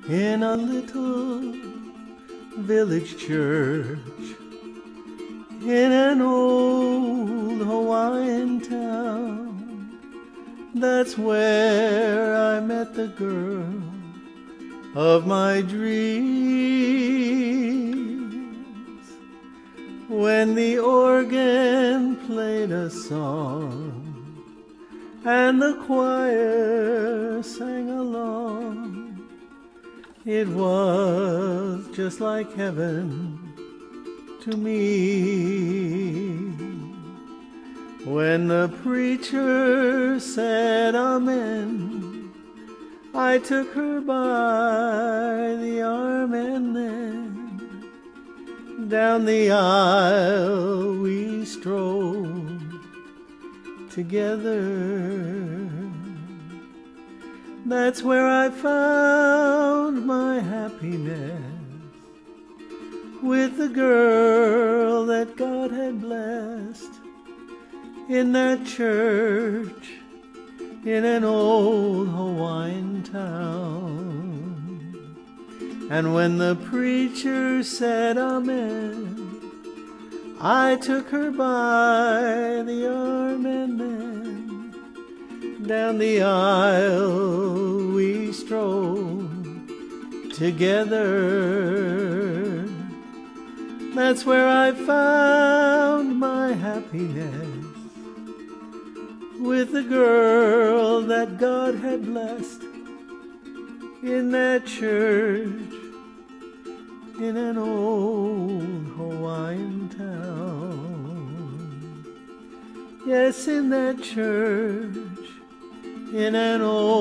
in a little village church in an old Hawaiian town. That's where I met the girl of my dreams. When the organ played a song and the choir sang along, it was just like heaven to me. When the preacher said amen, I took her by the arm and then down the aisle we strolled together. That's where I found my happiness, with the girl that God had blessed in that church in an old Hawaiian town. And when the preacher said amen, I took her by the arm and then down the aisle we strolled together. That's where I found my happiness, with the girl that God had blessed in that church in an old Hawaiian town. Yes, in that church in an old